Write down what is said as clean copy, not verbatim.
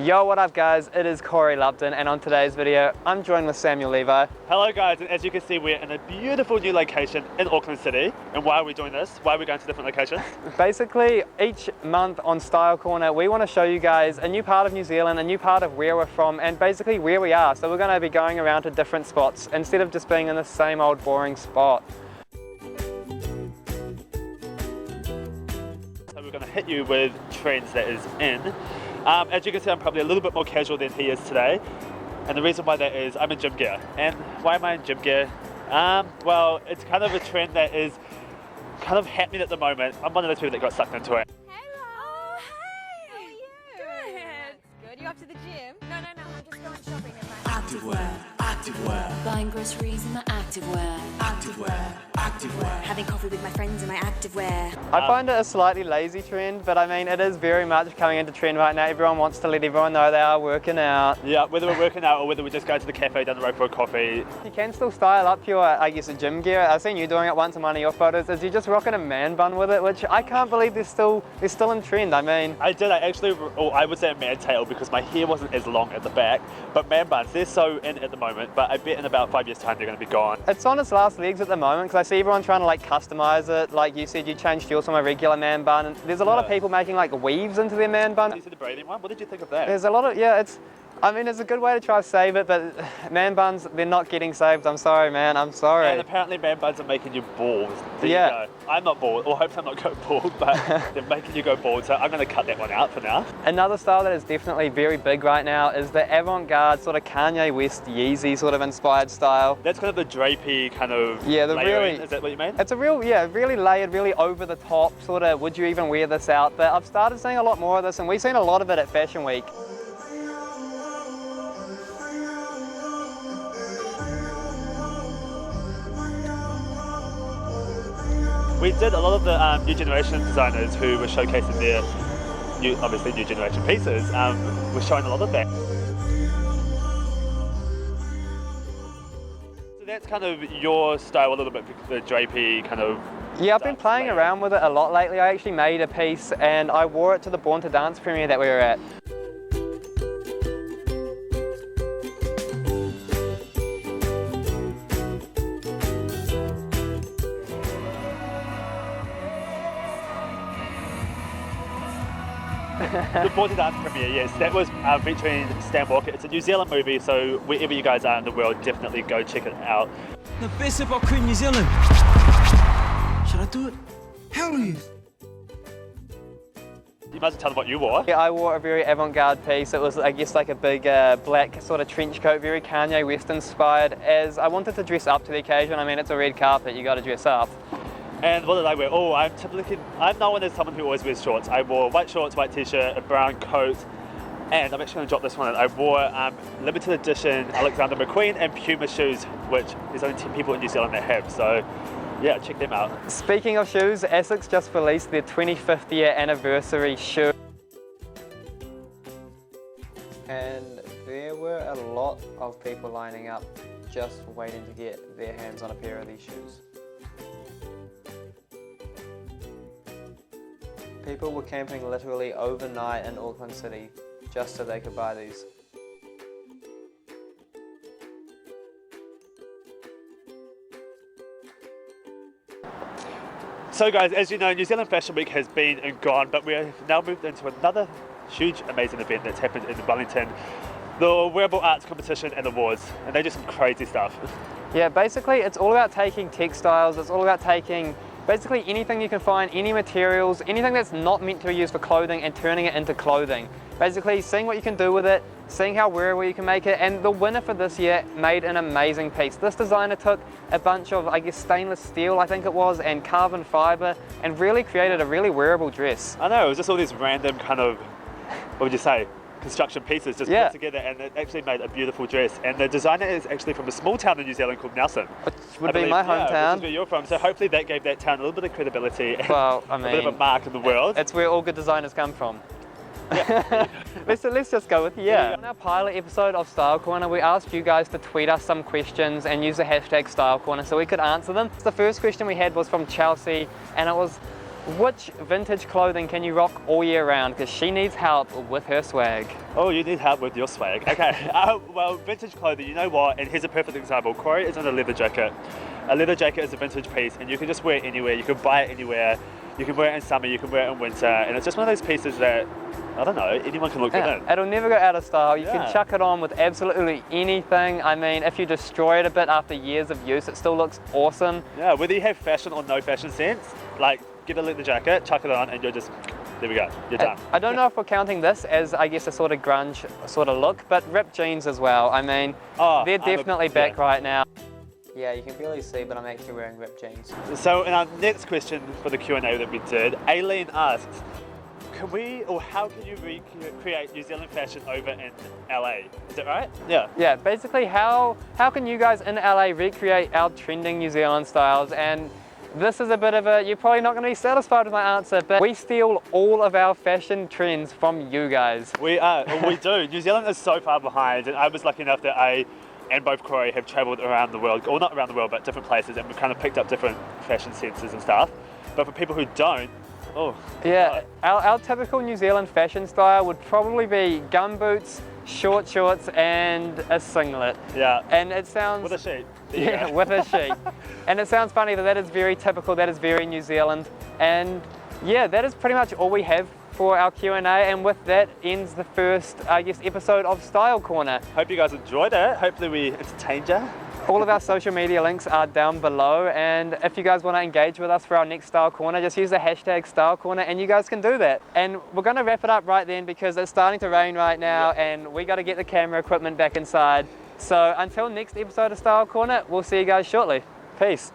Yo, what up guys? It is Coreylupton, and on today's video, I'm joined with Samuel Levi. Hello guys, and as you can see, we're in a beautiful new location in Auckland City. And why are we doing this? Why are we going to different locations? Basically, each month on Style Corner, we want to show you guys a new part of New Zealand, a new part of where we're from, and basically where we are. So we're going to be going around to different spots instead of just being in the same old boring spot. So we're going to hit you with trends that is in. As you can see, I'm probably a little bit more casual than he is today. And the reason why that is, I'm in gym gear. And why am I in gym gear? Well, it's kind of a trend that is kind of happening at the moment. I'm one of those people that got sucked into it. Hello! Hey! How are you? Good. Good. You up to the gym? No, I'm just going shopping in my Activewear. Buying groceries in my activewear. Activewear. having coffee with my friends in my activewear. I find it a slightly lazy trend, but I mean, it is very much coming into trend right now. Everyone wants to let everyone know they are working out. Yeah, whether we're working out or whether we just go to the cafe down the road for a coffee. You can still style up your, I guess, gym gear. I've seen you doing it once in one of your photos. Is you just rocking a man bun with it, which I can't believe they're still in trend. I mean, I would say a man tail because my hair wasn't as long at the back, but man buns, they're so in at the moment, but I bet in about 5 years time they're going to be gone. it's on its last legs at the moment because I see everyone trying to like customize it. Like you said, you changed yours from a regular man bun, and there's a lot of people making like weaves into their man bun. You see the braiding one? What did you think of that? There's a lot of, yeah, it's a good way to try to save it, but man buns, they're not getting saved. I'm sorry, man, I'm sorry. And apparently man buns are making you bald. There Yeah. you go. I'm not bald, or hopefully I'm not going bald, but they're making you go bald, so I'm going to cut that one out for now. Another style that is definitely very big right now is the avant-garde sort of Kanye West Yeezy sort of inspired style. That's kind of the drapey kind of layering. Is that what you mean? It's a real, yeah, really layered, really over the top sort of, would you even wear this out? But I've started seeing a lot more of this, and we've seen a lot of it at Fashion Week. We did a lot of the new generation designers who were showcasing their obviously new generation pieces, were showing a lot of that. So that's kind of your style a little bit, the drapey kind of. Yeah, I've been playing around with it a lot lately. I actually made a piece and I wore it to the Born to Dance premiere that we were at. The Born to Dance premiere, yes, that was featuring Stan Walker. It's a New Zealand movie, so wherever you guys are in the world, definitely go check it out. The best about Queen New Zealand. Should I do it? Hell yes. You might as well tell them what you wore. Yeah, I wore a very avant-garde piece. It was, I guess, like a big black sort of trench coat, very Kanye West inspired, as I wanted to dress up to the occasion. I mean, it's a red carpet, you got to dress up. And what did I wear? Oh, I'm known as someone who always wears shorts. I wore white shorts, white t-shirt, a brown coat, and I'm actually going to drop this one in. I wore limited edition Alexander McQueen and Puma shoes, which there's only 10 people in New Zealand that have, so yeah, check them out. Speaking of shoes, Essex just released their 25th year anniversary shoe. And there were a lot of people lining up just waiting to get their hands on a pair of these shoes. People were camping literally overnight in Auckland City just so they could buy these. So guys, as you know, New Zealand Fashion Week has been and gone, but we have now moved into another huge, amazing event that's happened in Burlington, the Wearable Arts Competition and Awards, and they do some crazy stuff. Yeah, basically it's all about taking textiles, it's all about taking basically anything you can find, any materials, anything that's not meant to be used for clothing, and turning it into clothing. Basically seeing what you can do with it, seeing how wearable you can make it, and the winner for this year made an amazing piece. This designer took a bunch of, I guess, stainless steel, I think it was, and carbon fiber, and really created a really wearable dress. I know, it was just all these random kind of, what would you say, construction pieces just put together, and it actually made a beautiful dress. And the designer is actually from a small town in New Zealand called Nelson. Which would be my hometown. Which is where you're from, so hopefully that gave that town a little bit of credibility and well, I mean, a bit of a mark in the world. It's where all good designers come from. Yeah. let's just go with On our pilot episode of Style Corner, we asked you guys to tweet us some questions and use the hashtag Style Corner so we could answer them. The first question we had was from Chelsea, and it was, Which vintage clothing can you rock all year round? Because she needs help with her swag. Oh, you need help with your swag. Okay, well, vintage clothing, you know what? And here's a perfect example. Corey is in a leather jacket. A leather jacket is a vintage piece, and you can just wear it anywhere. You can buy it anywhere. You can wear it in summer, you can wear it in winter, and it's just one of those pieces that, I don't know, anyone can look good in. It'll never go out of style. You can chuck it on with absolutely anything. I mean, if you destroy it a bit after years of use, it still looks awesome. Yeah, whether you have fashion or no fashion sense, like, get a leather jacket, chuck it on, and you're just, there we go, you're done. I don't know if we're counting this as, I guess, a sort of grunge sort of look, but ripped jeans as well. I mean, they're definitely back right now. Yeah, you can barely see, but I'm actually wearing ripped jeans. So in our next question for the Q&A that we did, Aileen asks, can we, or how can you recreate New Zealand fashion over in LA? Is that right? Yeah. Yeah, basically how can you guys in LA recreate our trending New Zealand styles? And this is a bit of a, you're probably not going to be satisfied with my answer, but we steal all of our fashion trends from you guys. We do. New Zealand is so far behind, and I was lucky enough that I and both Corey have travelled around the world, or not around the world, but different places, and we've kind of picked up different fashion senses and stuff. But for people who don't, yeah, our typical New Zealand fashion style would probably be gumboots, short shorts, and a singlet. Yeah. And it sounds... With a sheet. Yeah, with a sheet. And it sounds funny that is very typical, that is very New Zealand. And yeah, that is pretty much all we have for our Q&A, and with that ends the first, I guess, episode of Style Corner. Hope you guys enjoyed it. Hopefully we entertained you. All of our social media links are down below, and if you guys want to engage with us for our next Style Corner, just use the hashtag Style Corner and you guys can do that. And we're going to wrap it up right then because it's starting to rain right now, and we got to get the camera equipment back inside. So until next episode of Style Corner, we'll see you guys shortly. Peace.